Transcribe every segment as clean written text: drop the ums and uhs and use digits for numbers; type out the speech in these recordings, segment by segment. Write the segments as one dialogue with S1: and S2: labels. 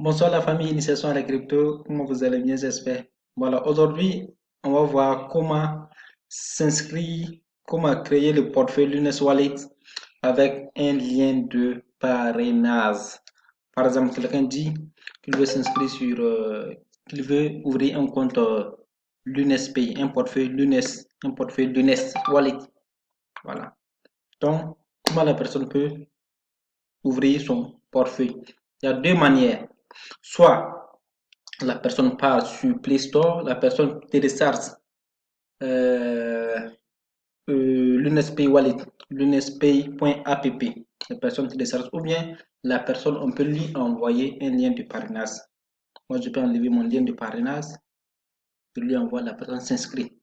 S1: Bonsoir la famille, initiation à la crypto, comment vous allez bien, j'espère. Voilà, aujourd'hui, on va voir comment s'inscrire, comment créer le portefeuille Lunes Wallet avec un lien de parrainage. Par exemple, quelqu'un dit qu'il veut s'inscrire qu'il veut ouvrir un compte Lunes Pay, un portefeuille Lunes Wallet. Voilà. Donc, comment la personne peut ouvrir son portefeuille? Il y a deux manières. Soit la personne part sur Play Store, la personne télécharge euh, l'UNSPay Wallet, l'UNSPay.app. La personne télécharge ou bien la personne, on peut lui envoyer un lien de parrainage. Moi, je peux enlever mon lien de parrainage, je lui envoie, la personne s'inscrit.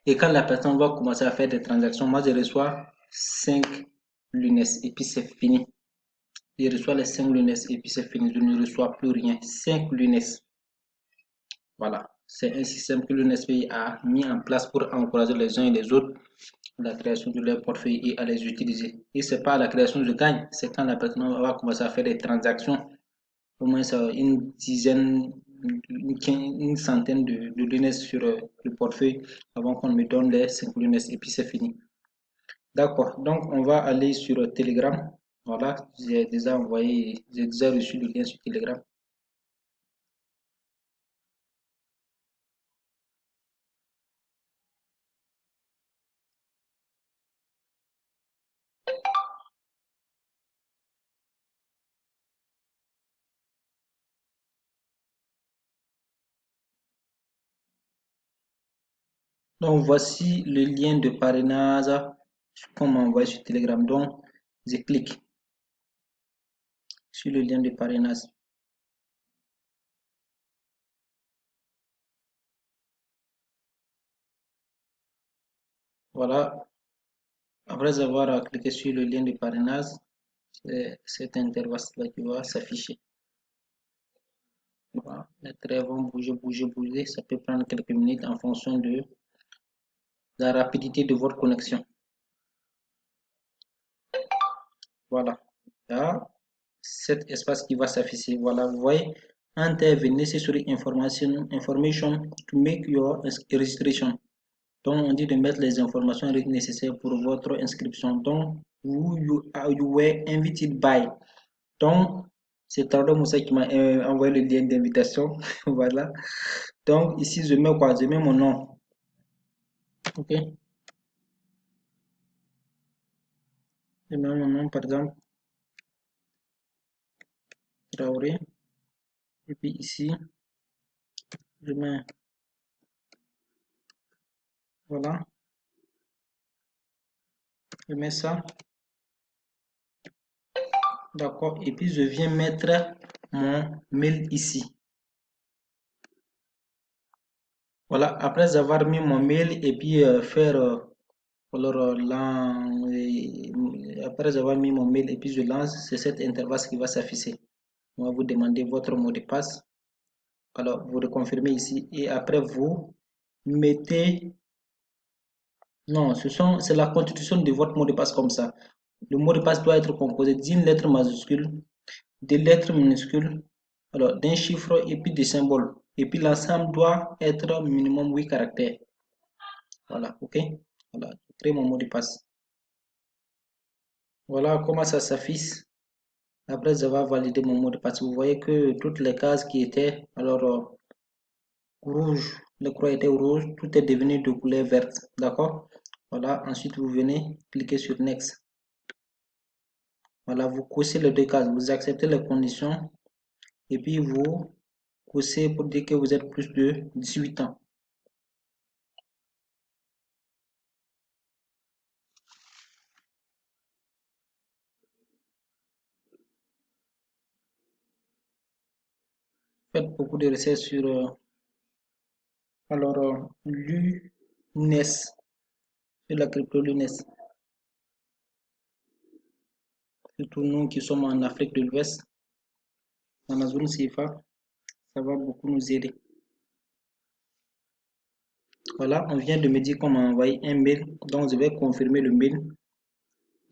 S1: Et quand la personne va commencer à faire des transactions, moi, je reçois 5 lunes et puis c'est fini. Je reçois les 5 lunes et puis c'est fini. Je ne reçois plus rien. 5 lunes. Voilà, c'est un système que l'UNSPI a mis en place pour encourager les uns et les autres à la création de leur portefeuille et à les utiliser. Et c'est pas la création de gagne, c'est quand la personne va commencer à faire des transactions, au moins une dizaine, une centaine de lunettes sur le portefeuille avant qu'on me donne les 5 lunettes et puis c'est fini. D'accord, donc on va aller sur Telegram. Voilà, j'ai déjà reçu le lien sur Telegram. Donc voici le lien de parrainage qu'on m'a envoyé sur Telegram. Donc je clique sur le lien de parrainage. Voilà, après avoir cliqué sur le lien de parrainage, c'est cette interface-là qui va s'afficher. Voilà. Les traits vont bouger. Ça peut prendre quelques minutes en fonction de la rapidité de votre connexion. Voilà. Là, cet espace qui va s'afficher. Voilà, vous voyez, intervenir necessary information to make your registration. Donc, on dit de mettre les informations nécessaires pour votre inscription. Donc, you were invited by. Donc, c'est Tardо Moussa qui m'a envoyé le lien d'invitation. Voilà. Donc, ici, je mets quoi? Je mets mon nom. OK? Je mets mon nom, par exemple, Traoré. Et puis ici, je mets, voilà, je mets ça. D'accord. Et puis, je viens mettre mon mail ici. Voilà. Après avoir mis mon mail et puis faire alors là, après avoir mis mon mail et puis je lance, c'est cette interface qui va s'afficher. On va vous demander votre mot de passe. Alors, vous le confirmez ici et après vous mettez... Non, c'est la constitution de votre mot de passe comme ça. Le mot de passe doit être composé d'une lettre majuscule, de lettres minuscules, alors d'un chiffre et puis des symboles. Et puis l'ensemble doit être minimum 8 caractères. Voilà, ok? Voilà, je crée mon mot de passe. Voilà comment ça s'affiche. Après avoir validé mon mot de passe, vous voyez que toutes les cases qui étaient alors rouges, les croix étaient rouges, tout est devenu de couleur verte. D'accord? Voilà, ensuite vous venez cliquer sur Next. Voilà, vous cochez les deux cases, vous acceptez les conditions et puis vous cochez pour dire que vous êtes plus de 18 ans. Faites beaucoup de recherches sur l'UNES, sur la crypto-LUNES. Surtout nous qui sommes en Afrique de l'Ouest, dans la zone CFA, ça va beaucoup nous aider. Voilà, on vient de me dire qu'on m'a envoyé un mail, donc je vais confirmer le mail,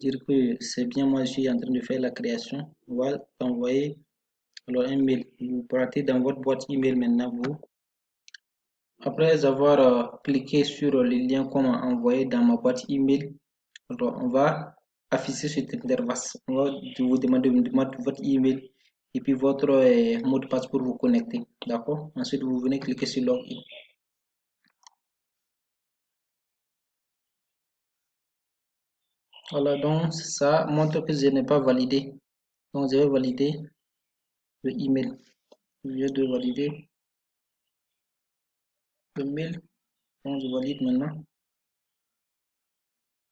S1: dire que c'est bien moi, je suis en train de faire la création. On va envoyer Alors, un mail. Vous partez dans votre boîte email maintenant, vous. Après avoir cliqué sur le lien qu'on m'a envoyé dans ma boîte email, alors on va afficher cette interface. On va vous demander de mettre votre email et puis votre mot de passe pour vous connecter. D'accord? Ensuite, vous venez cliquer sur login. Voilà, donc ça montre que je n'ai pas validé. Donc, je vais valider le email. Je viens de valider le mail. Donc, je valide maintenant.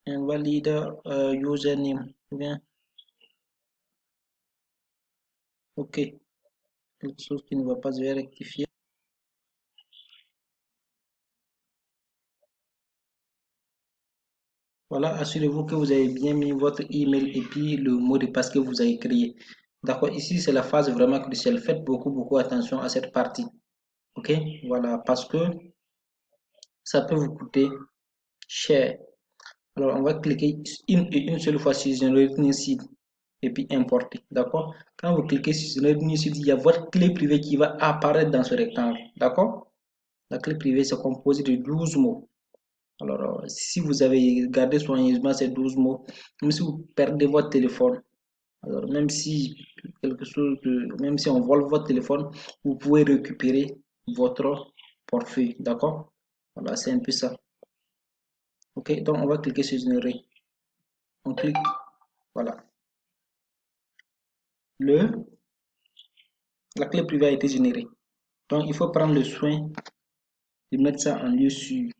S1: Invalide username. Bien, ok. Quelque chose qui ne va pas, je vais rectifier. Voilà, assurez-vous que vous avez bien mis votre email et puis le mot de passe que vous avez créé. D'accord, ici c'est la phase vraiment cruciale. Faites beaucoup attention à cette partie. Ok, voilà, parce que ça peut vous coûter cher. Alors, on va cliquer une seule fois sur Generate New Site et puis importer. D'accord, quand vous cliquez sur Generate New Site, il y a votre clé privée qui va apparaître dans ce rectangle. D'accord, la clé privée c'est composé de 12 mots. Alors, si vous avez gardé soigneusement ces 12 mots, même si vous perdez votre téléphone, alors même si on vole votre téléphone, vous pouvez récupérer votre portefeuille, d'accord? Voilà, c'est un peu ça. Ok, donc on va cliquer sur générer. On clique, voilà. La clé privée a été générée. Donc, il faut prendre le soin de mettre ça en lieu sûr.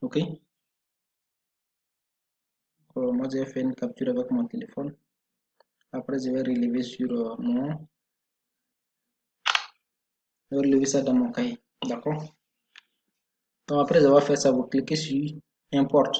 S1: Ok? Moi, j'ai fait une capture avec mon téléphone. Après, je vais relever sur je vais relever ça dans mon cahier. D'accord? Donc, après avoir fait ça, vous cliquez sur import.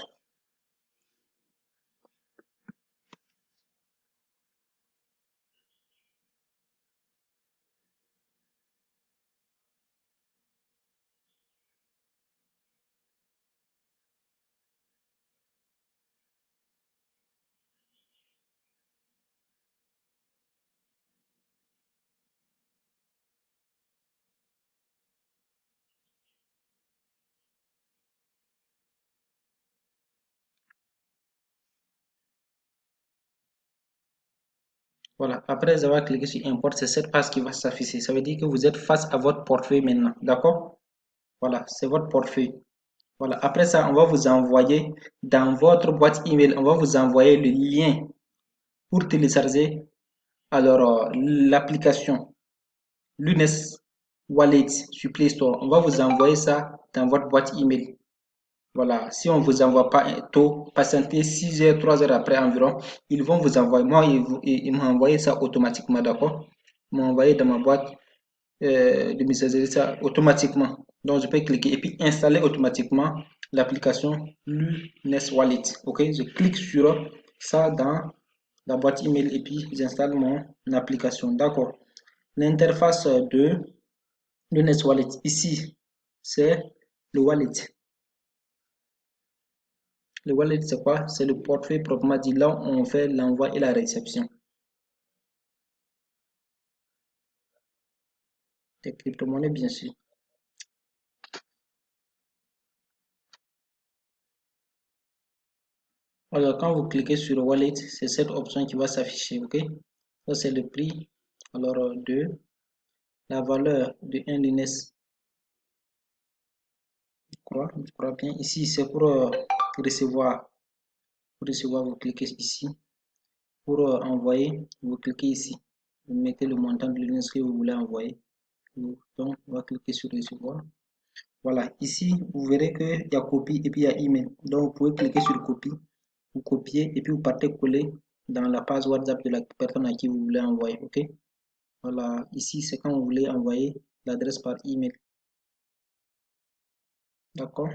S1: Voilà, après avoir cliqué sur import, c'est cette page qui va s'afficher. Ça veut dire que vous êtes face à votre portefeuille maintenant. D'accord? Voilà, c'est votre portefeuille. Voilà, après ça, on va vous envoyer dans votre boîte email, on va vous envoyer le lien pour télécharger alors l'application Lunes Wallet sur Play Store. On va vous envoyer ça dans votre boîte email. Voilà, si on ne vous envoie pas tôt, patientez 6 heures, 3 heures après environ, ils vont vous envoyer. Moi, ils m'ont envoyé ça automatiquement, d'accord? Ils m'ont envoyé dans ma boîte de messagerie ça automatiquement. Donc, je peux cliquer et puis installer automatiquement l'application Lunes Wallet. Ok, je clique sur ça dans la boîte email et puis j'installe mon application. D'accord. L'interface de Lunes Wallet ici, c'est le wallet. Le wallet, c'est quoi? C'est le portefeuille proprement dit, là où on fait l'envoi et la réception des crypto-monnaies, bien sûr. Alors, quand vous cliquez sur Wallet, c'est cette option qui va s'afficher, ok? Ça, c'est le prix, alors, de la valeur de 1 lunes, je crois bien. Ici, c'est recevoir. Pour recevoir, vous cliquez ici. Pour envoyer, vous cliquez ici. Vous mettez le montant de lunes que vous voulez envoyer. Donc, on va cliquer sur recevoir. Voilà, ici, vous verrez qu'il y a copie et puis il y a email. Donc, vous pouvez cliquer sur copie, vous copiez et puis vous partez coller dans la page WhatsApp de la personne à qui vous voulez envoyer. OK? Voilà, ici, c'est quand vous voulez envoyer l'adresse par email. D'accord?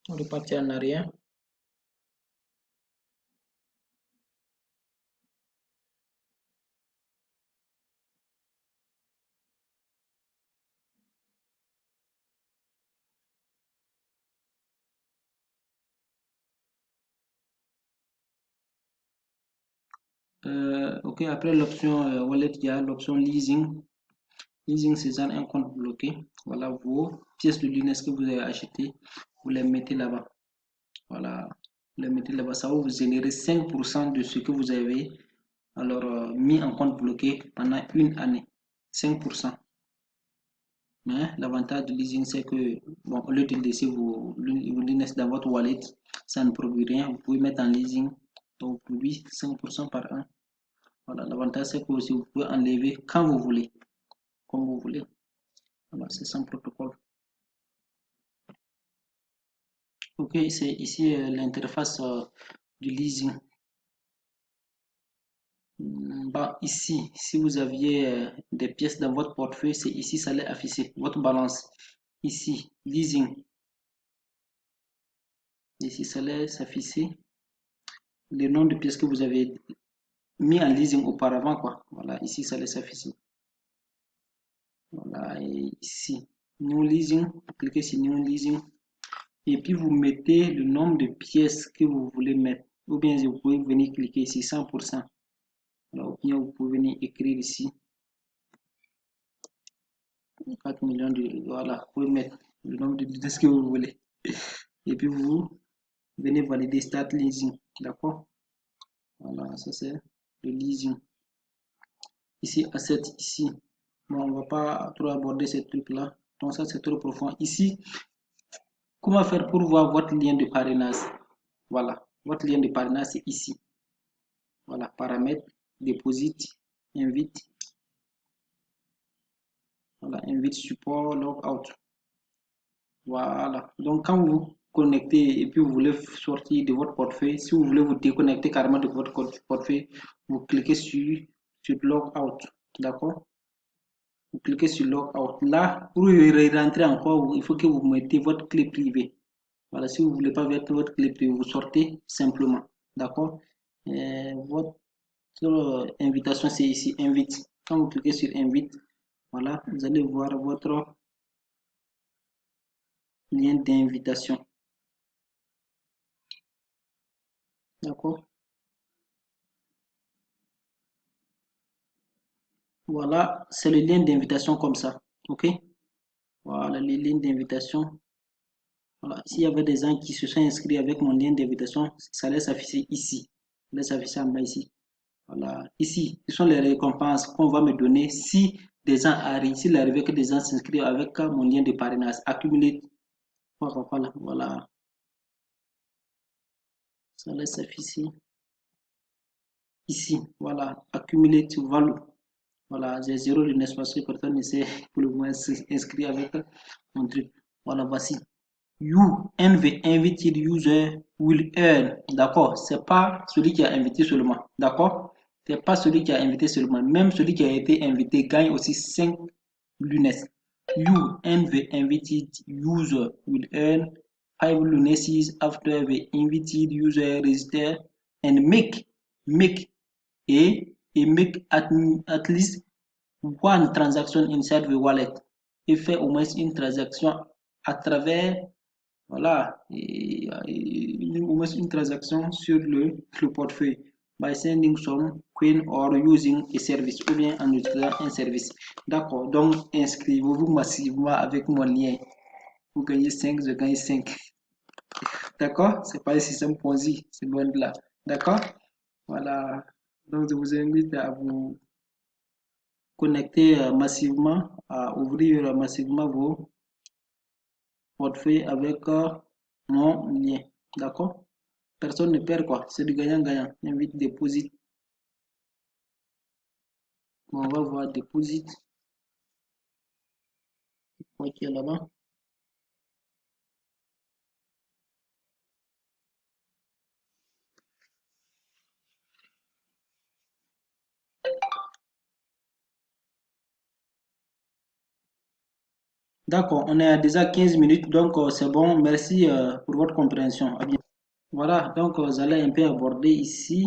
S1: On repartit en arrière. Ok, après l'option wallet, il y a l'option leasing. Leasing, c'est ça un compte bloqué. Voilà vos pièces de l'UNES que vous avez achetées. Vous les mettez là-bas. Voilà, vous les mettez là-bas. Ça va vous générer 5% de ce que vous avez alors mis en compte bloqué pendant une année. 5%. Mais l'avantage du leasing, c'est que, bon, au lieu de laisser vos lunettes dans votre wallet, ça ne produit rien. Vous pouvez mettre en leasing, donc vous produit 5% par an. Voilà, l'avantage, c'est que aussi vous pouvez enlever quand vous voulez, comme vous voulez. Voilà, c'est sans protocole. Ok, c'est ici l'interface du leasing. Bah, ici, si vous aviez des pièces dans votre portefeuille, c'est ici, ça allait afficher votre balance. Ici, leasing. Ici, ça allait s'afficher le nom de pièces que vous avez mis en leasing auparavant, quoi. Voilà, ici, ça allait s'afficher. Voilà, et ici, New Leasing, cliquez sur New Leasing. Et puis, vous mettez le nombre de pièces que vous voulez mettre. Ou bien, vous pouvez venir cliquer ici, 100%. Alors, ou bien, vous pouvez venir écrire ici, 4 millions de... Voilà, vous pouvez mettre le nombre de pièces que vous voulez. Et puis, vous venez valider Start Leasing. D'accord? Voilà, ça c'est le leasing. Ici, asset, ici. Bon, on va pas trop aborder ces trucs-là. Donc, ça, c'est trop profond. Ici, comment faire pour voir votre lien de parrainage? Voilà, votre lien de parrainage, c'est ici. Voilà, paramètres, deposit, invite. Voilà, invite, support, logout. Voilà. Donc, quand vous vous connectez et puis vous voulez sortir de votre portefeuille, si vous voulez vous déconnecter carrément de votre portefeuille, vous cliquez sur logout. D'accord? Vous cliquez sur logout. Là, pour rentrer encore, il faut que vous mettez votre clé privée. Voilà, si vous ne voulez pas mettre votre clé privée, vous sortez simplement. D'accord? Votre invitation, c'est ici, invite. Quand vous cliquez sur invite, voilà, vous allez voir votre lien d'invitation. D'accord? Voilà, c'est le lien d'invitation comme ça. OK? Voilà, le lien d'invitation. Voilà. S'il y avait des gens qui se sont inscrits avec mon lien d'invitation, ça laisse afficher ici. Ça laisse afficher en bas ici. Voilà. Ici, ce sont les récompenses qu'on va me donner si des gens arrivent, s'il arrive que des gens s'inscrivent avec mon lien de parrainage. Accumuler. Voilà, voilà. Ça laisse afficher ici. Voilà. Accumuler to value. Voilà, j'ai zéro de parce que personne ne s'est pour le moins inscrit avec mon truc. Voilà, voici. You, invited user will earn. D'accord? C'est pas celui qui a invité seulement. D'accord? C'est pas celui qui a invité seulement. Même celui qui a été invité gagne aussi 5 lunettes. You, invited user will earn 5 lunettes after the invited user register and make make at least one transaction inside the wallet et fait au moins une transaction à travers voilà au moins une transaction sur le portefeuille by sending some coin or using a service ou bien en utilisant un service. D'accord, donc inscrivez-vous massivement avec mon lien. Vous gagnez 5, je gagne 5. D'accord? C'est pas un système Ponzi, c'est loin de là. D'accord? Voilà. Donc je vous invite à vous connecter massivement, à ouvrir massivement vos portefeuilles avec mon lien. D'accord? Personne ne perd quoi. C'est du gagnant-gagnant. Invite deposit. On va voir deposit. Quoi qu'il y a là-bas. D'accord, on est à déjà 15 minutes, donc c'est bon. Merci pour votre compréhension. À bientôt. Voilà, donc j'allais un peu aborder ici